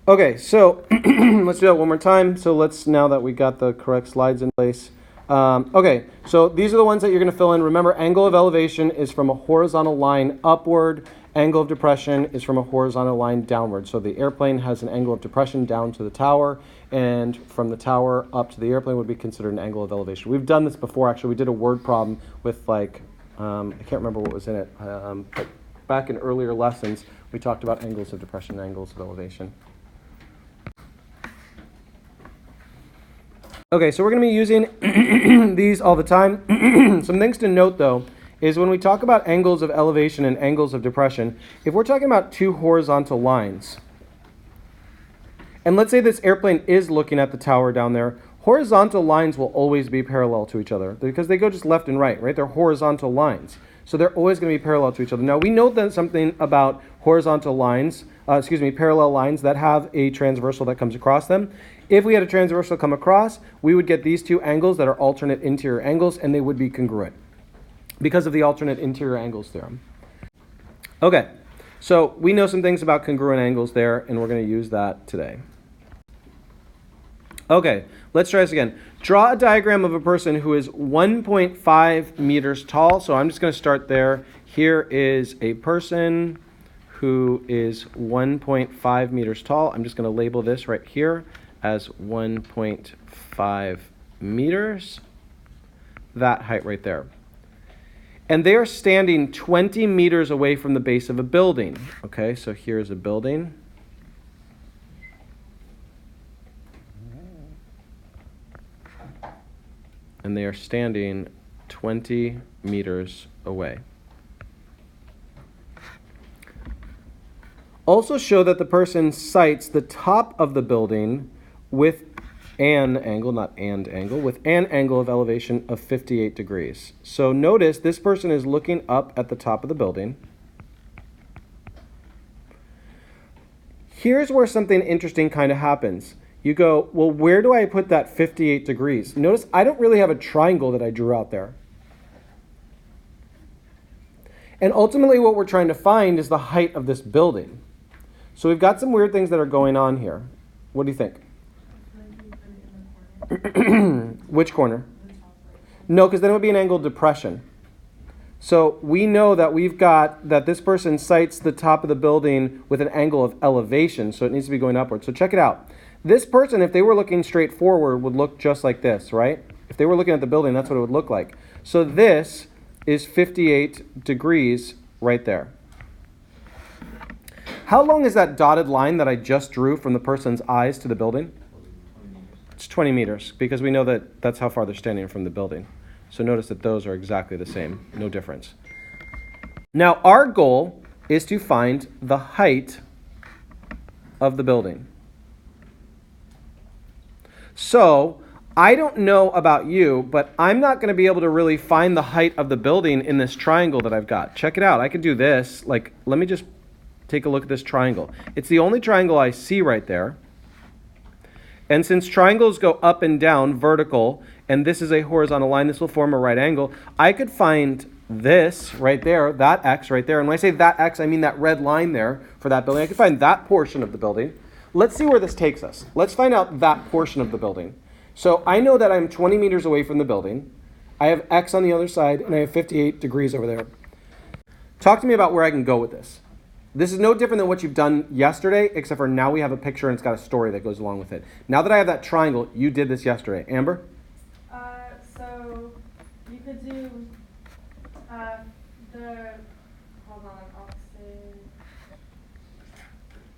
Okay, so let's do that one more time. So now that we got the correct slides in place. Okay, so these are the ones that you're going to fill in. Remember, angle of elevation is from a horizontal line upward. Angle of depression is from a horizontal line downward. So the airplane has an angle of depression down to the tower, and from the tower up to the airplane would be considered an angle of elevation. We've done this before, actually. We did a word problem with I can't remember what was in it, but back in earlier lessons, we talked about angles of depression and angles of elevation. Okay, so we're going to be using these all the time. Some things to note, though, is when we talk about angles of elevation and angles of depression, if we're talking about two horizontal lines, and let's say this airplane is looking at the tower down there, horizontal lines will always be parallel to each other because they go just left and right? They're horizontal lines. So they're always going to be parallel to each other. Now, we know that something about horizontal lines, parallel lines that have a transversal that comes across them. If we had a transversal come across, we would get these two angles that are alternate interior angles, and they would be congruent because of the alternate interior angles theorem. Okay, so we know some things about congruent angles there, and we're going to use that today. Okay, let's try this again. Draw a diagram of a person who is 1.5 meters tall. So I'm just going to start there. Here is a person who is 1.5 meters tall. I'm just going to label this right here as 1.5 meters. That height right there. And they are standing 20 meters away from the base of a building. Okay, so here's a building. And they are standing 20 meters away. Also show that the person sights the top of the building with an angle, not and angle, with an angle of elevation of 58 degrees. So notice this person is looking up at the top of the building. Here's where something interesting kind of happens. You go, well, where do I put that 58 degrees? Notice I don't really have a triangle that I drew out there. And ultimately what we're trying to find is the height of this building. So we've got some weird things that are going on here. What do you think? Which corner? No, because then it would be an angle of depression. So we know that we've got that this person sights the top of the building with an angle of elevation, so it needs to be going upward. So check it out. This person, if they were looking straight forward, would look just like this, right? If they were looking at the building, that's what it would look like. So this is 58 degrees right there. How long is that dotted line that I just drew from the person's eyes to the building? It's 20 meters, because we know that that's how far they're standing from the building. So notice that those are exactly the same, no difference. Now, our goal is to find the height of the building. So, I don't know about you, but I'm not going to be able to really find the height of the building in this triangle that I've got. Check it out. I could do this. Let me just take a look at this triangle. It's the only triangle I see right there. And since triangles go up and down, vertical, and this is a horizontal line, this will form a right angle, I could find this right there, that X right there. And when I say that X, I mean that red line there for that building. I could find that portion of the building. Let's see where this takes us. Let's find out that portion of the building. So I know that I'm 20 meters away from the building. I have X on the other side, and I have 58 degrees over there. Talk to me about where I can go with this. This is no different than what you've done yesterday, except for now we have a picture and it's got a story that goes along with it. Now that I have that triangle, you did this yesterday. Amber? So you could do hold on, I'll say.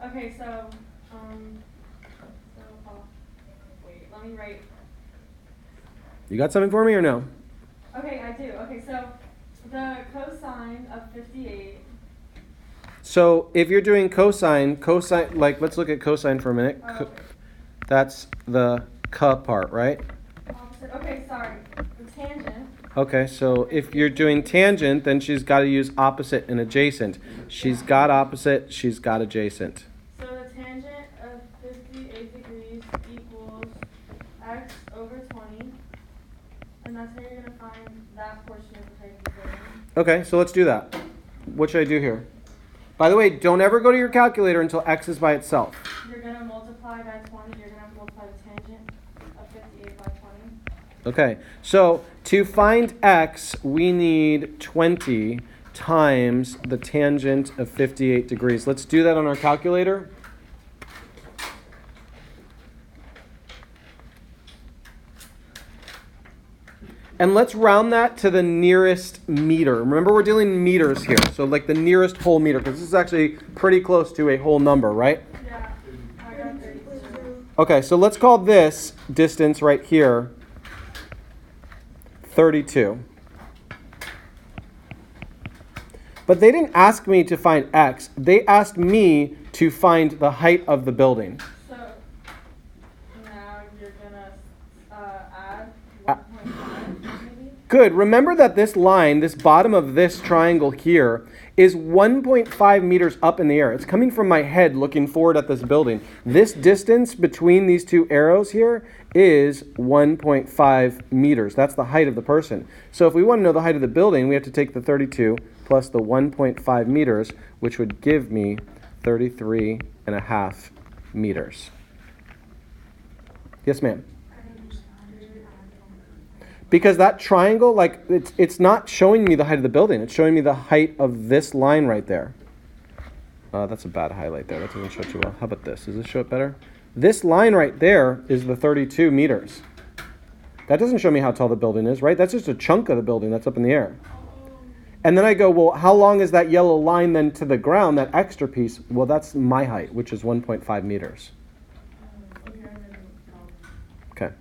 Okay, wait, let me write. You got something for me or no? Okay, I do. Okay, so the cosine of 58. So if you're doing cosine, let's look at cosine for a minute. That's the part, right? Opposite. Okay, sorry. The tangent. Okay, so if you're doing tangent, then she's got to use opposite and adjacent. She's got opposite, she's got adjacent. So the tangent of 58 degrees equals x over 20. And that's how you're going to find that portion of the height of the building. Okay, so let's do that. What should I do here? By the way, don't ever go to your calculator until x is by itself. You're going to multiply by 20. You're going to multiply the tangent of 58 by 20. Okay, so to find x, we need 20 times the tangent of 58 degrees. Let's do that on our calculator. And let's round that to the nearest meter. Remember, we're dealing meters here, so like the nearest whole meter, because this is actually pretty close to a whole number, right? Yeah, I got 32. Okay, so let's call this distance right here 32. But they didn't ask me to find x. They asked me to find the height of the building. So now you're going to add 1.5 maybe? Good. Remember that this line, this bottom of this triangle here, is 1.5 meters up in the air. It's coming from my head looking forward at this building. This distance between these two arrows here is 1.5 meters. That's the height of the person. So if we want to know the height of the building, we have to take the 32 plus the 1.5 meters, which would give me 33.5 meters. Yes, ma'am? Because that triangle, like, it's not showing me the height of the building. It's showing me the height of this line right there. That's a bad highlight there. That doesn't show too well. How about this? Does this show it better? This line right there is the 32 meters. That doesn't show me how tall the building is, right? That's just a chunk of the building that's up in the air. And then I go, well, how long is that yellow line then to the ground, that extra piece? Well, that's my height, which is 1.5 meters. Okay.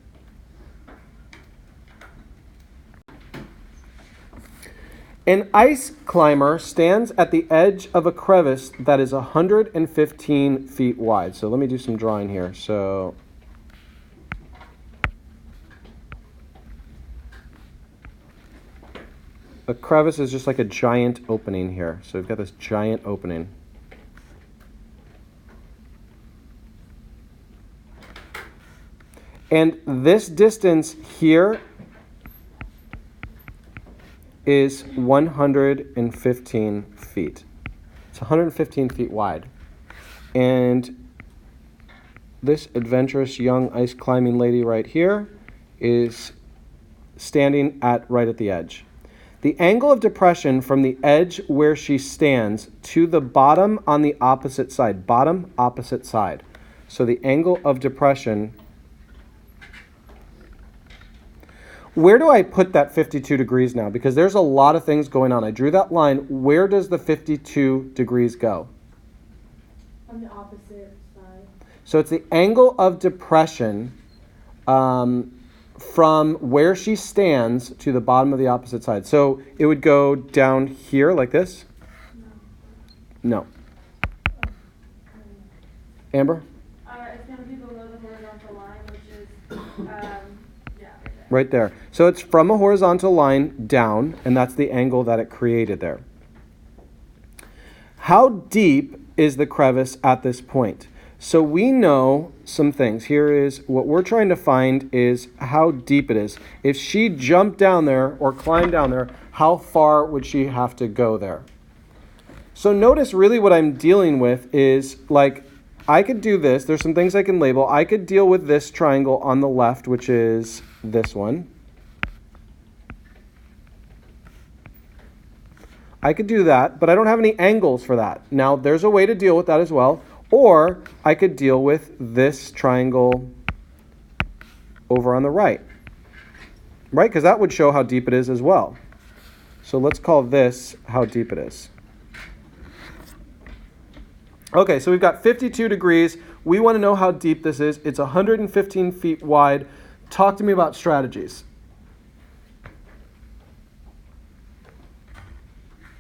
An ice climber stands at the edge of a crevice that is 115 feet wide. So let me do some drawing here. So a crevice is just like a giant opening here. So we've got this giant opening. And this distance here is 115 feet. It's 115 feet wide. And this adventurous young ice climbing lady right here is standing right at the edge. The angle of depression from the edge where she stands to the bottom on the opposite side. Bottom, opposite side. So the angle of depression. Where do I put that 52 degrees now? Because there's a lot of things going on. I drew that line. Where does the 52 degrees go? On the opposite side. So it's the angle of depression from where she stands to the bottom of the opposite side. So it would go down here like this? No. Amber? It's going to be below the horizontal line, which is, Right there. So it's from a horizontal line down, and that's the angle that it created there. How deep is the crevice at this point? So we know some things. Here is what we're trying to find is how deep it is. If she jumped down there or climbed down there, how far would she have to go there? So notice really what I'm dealing with is like I could do this. There's some things I can label. I could deal with this triangle on the left, which is this one. I could do that, but I don't have any angles for that. Now, there's a way to deal with that as well. Or I could deal with this triangle over on the right. Right? Because that would show how deep it is as well. So let's call this how deep it is. Okay, so we've got 52 degrees. We want to know how deep this is. It's 115 feet wide. Talk to me about strategies.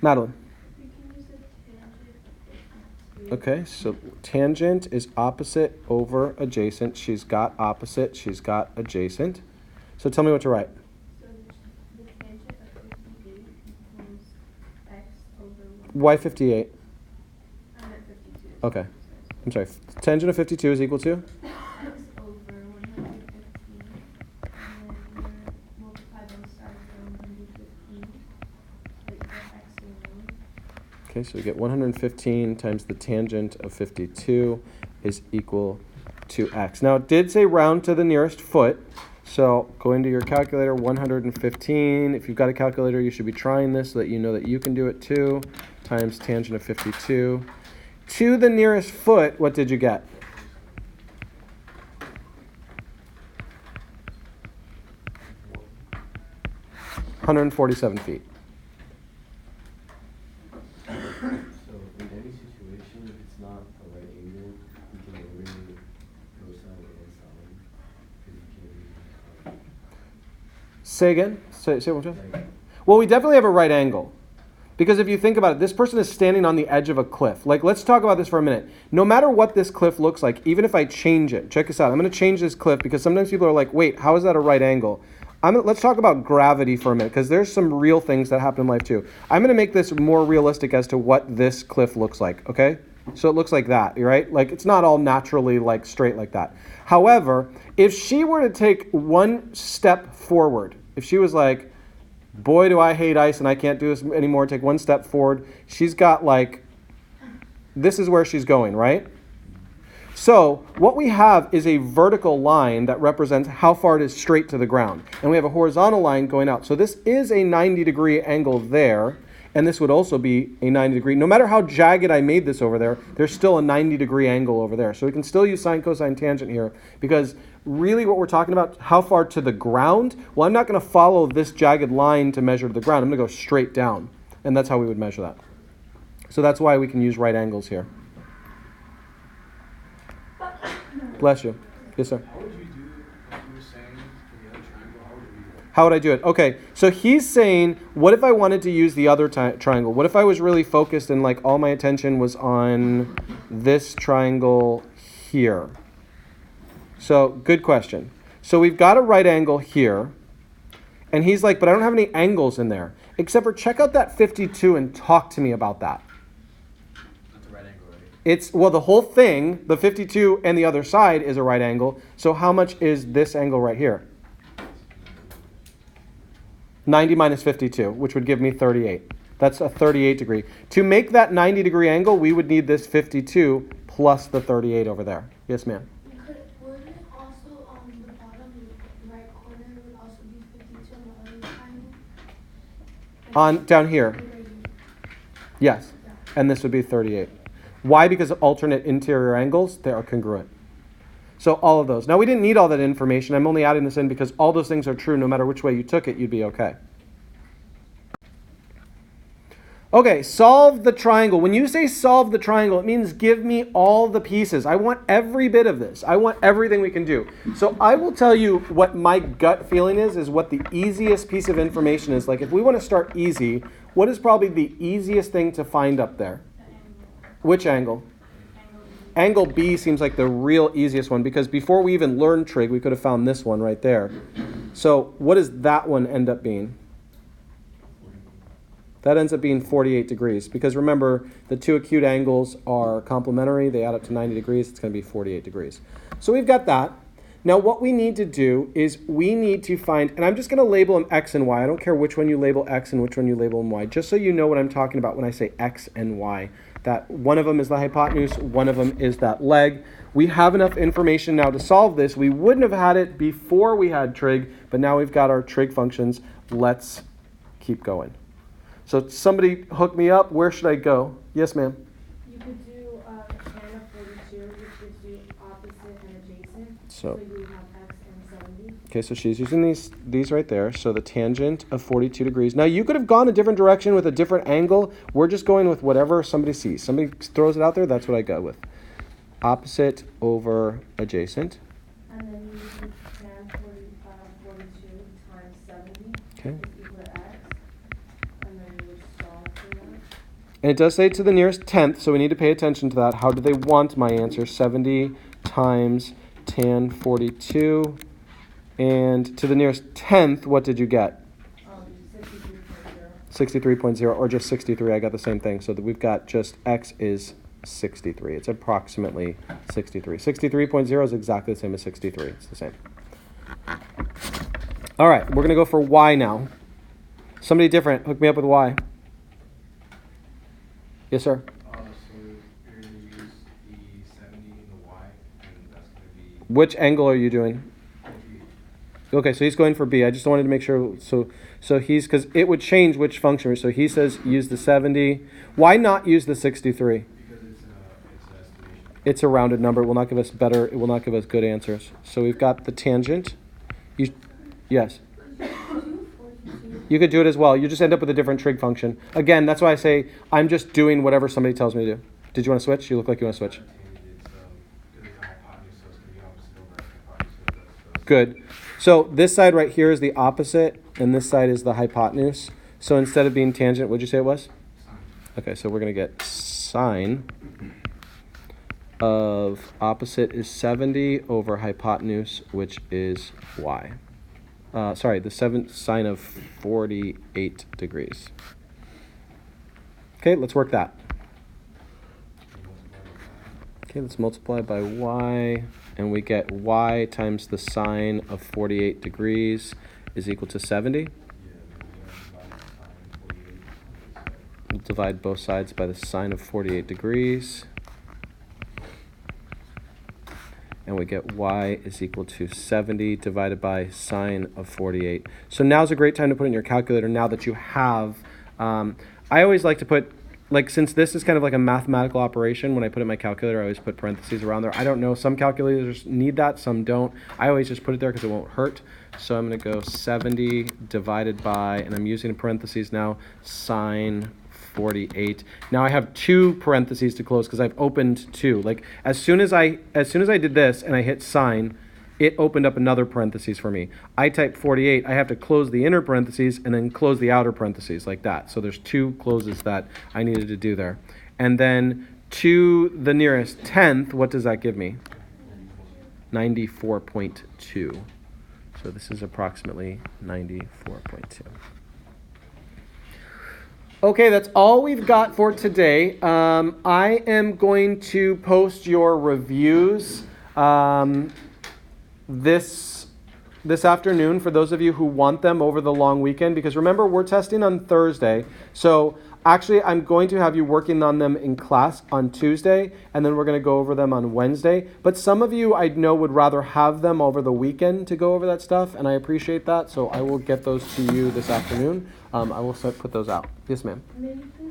Madeline. Okay, so tangent is opposite over adjacent. She's got opposite. She's got adjacent. So tell me what to write. So the tangent of 58 equals x over 1. Why 58? I'm at 52. Okay. I'm sorry. Tangent of 52 is equal to? X over 115. And then multiply both sides by 115. So you get x over 1. Okay, so we get 115 times the tangent of 52 is equal to x. Now, it did say round to the nearest foot. So go into your calculator, 115. If you've got a calculator, you should be trying this so that you know that you can do it too. Times tangent of 52. To the nearest foot, what did you get? 147 feet. So in any situation, if it's not a right angle, you can eliminate cosine and sine because you can't. Say again? Say it one more time. Like, Well, we definitely have a right angle. Because if you think about it, this person is standing on the edge of a cliff. Like, let's talk about this for a minute. No matter what this cliff looks like, even if I change it, check this out. I'm going to change this cliff because sometimes people are like, wait, how is that a right angle? Let's talk about gravity for a minute because there's some real things that happen in life too. I'm going to make this more realistic as to what this cliff looks like, okay? So it looks like that, right? Like, it's not all naturally like straight like that. However, if she were to take one step forward, if she was like, boy, do I hate ice and I can't do this anymore, take one step forward, she's got like, this is where she's going, right? So what we have is a vertical line that represents how far it is straight to the ground. And we have a horizontal line going out. So this is a 90-degree angle there. And this would also be a 90-degree. No matter how jagged I made this over there, there's still a 90-degree angle over there. So we can still use sine, cosine, tangent here because really what we're talking about, how far to the ground? Well, I'm not going to follow this jagged line to measure to the ground. I'm going to go straight down. And that's how we would measure that. So that's why we can use right angles here. Bless you. Yes, sir. How would you do what you were saying for the other triangle? How would you do that? How would I do it? Okay, so he's saying, what if I wanted to use the other triangle? What if I was really focused and like all my attention was on this triangle here? So, good question. So we've got a right angle here. And he's like, but I don't have any angles in there. Except for check out that 52 and talk to me about that. That's a right angle, right? It's, well, the whole thing, the 52 and the other side is a right angle. So how much is this angle right here? 90 minus 52, which would give me 38. That's a 38 degree. To make that 90 degree angle, we would need this 52 plus the 38 over there. Yes, ma'am? Would it also on the bottom right corner would also be 52 on the other triangle? On down here. Yes. And this would be 38. Why? Because of alternate interior angles, they are congruent. So all of those. Now we didn't need all that information. I'm only adding this in because all those things are true. No matter which way you took it, you'd be okay. Okay, solve the triangle. When you say solve the triangle, it means give me all the pieces. I want every bit of this. I want everything we can do. So I will tell you what my gut feeling is what the easiest piece of information is. Like if we want to start easy, what is probably the easiest thing to find up there? Which angle? Angle B seems like the real easiest one because before we even learned trig, we could have found this one right there. So what does that one end up being? That ends up being 48 degrees because remember, the two acute angles are complementary. They add up to 90 degrees. It's going to be 48 degrees. So we've got that. Now what we need to do is we need to find, and I'm just going to label them X and Y. I don't care which one you label X and which one you label them Y, just so you know what I'm talking about when I say X and Y. That one of them is the hypotenuse, one of them is that leg. We have enough information now to solve this. We wouldn't have had it before we had trig, but now we've got our trig functions. Let's keep going. So somebody hook me up. Where should I go? Yes, ma'am. You could do tan of 42, which gives you opposite and adjacent. So you would have x and 70. okay, so she's using these right there. So the tangent of 42 degrees. Now you could have gone a different direction with a different angle. We're just going with whatever somebody sees. Somebody throws it out there, that's what I go with. Opposite over adjacent. And then you would do tan 42 times 70 Okay. is equal to x. And then you would solve for that. And it does say to the nearest tenth, so we need to pay attention to that. How do they want my answer? 70 times tan 42. And to the nearest tenth, what did you get? 63.0. 63.0 or just 63. I got the same thing. So that we've got just x is 63. It's approximately 63. 63.0 is exactly the same as 63. It's the same. All right, we're going to go for y now. Somebody different. Hook me up with y. Yes, sir. So you're gonna use the 70 and the y, and that's gonna be Which angle are you doing? 58. Okay, so he's going for B. I just wanted to make sure. So he's, because it would change which function. So he says use the 70. Why not use the 63? Because it's an estimation. It's a rounded number. It will not give us better. It will not give us good answers. So we've got the tangent. Yes. You could do it as well. You just end up with a different trig function. Again, that's why I say I'm just doing whatever somebody tells me to do. Did you want to switch? You look like you want to switch. Because it's a hypotenuse, so it's gonna be opposite over hypotenuse. So that's Good. So this side right here is the opposite, and this side is the hypotenuse. So instead of being tangent, what'd you say it was? sine. Okay, so we're going to get sine of opposite is 70 over hypotenuse, which is y. The sine of 48 degrees. Okay, let's work that. Okay, let's multiply by y, and we get y times the sine of 48 degrees is equal to 70. Yeah, then We'll divide both sides by the sine of 48 degrees. And we get y is equal to 70 divided by sine of 48. So now's a great time to put in your calculator now that you have. I always like to put, like, since this is kind of like a mathematical operation, when I put in my calculator, I always put parentheses around there. I don't know, some calculators need that, some don't. I always just put it there because it won't hurt. So I'm going to go 70 divided by, and I'm using in parentheses now, sine 48. Now I have two parentheses to close because I've opened two. Like as soon as I did this and I hit sine, it opened up another parentheses for me. I type 48, I have to close the inner parentheses and then close the outer parentheses like that. So there's two closes that I needed to do there. And then to the nearest tenth, what does that give me? 94.2. So this is approximately 94.2. Okay, that's all we've got for today. I am going to post your reviews this afternoon for those of you who want them over the long weekend, because remember, we're testing on Thursday. So actually, I'm going to have you working on them in class on Tuesday, and then we're going to go over them on Wednesday. But some of you I know would rather have them over the weekend to go over that stuff, and I appreciate that. So I will get those to you this afternoon. I will put those out. Yes, ma'am. May you please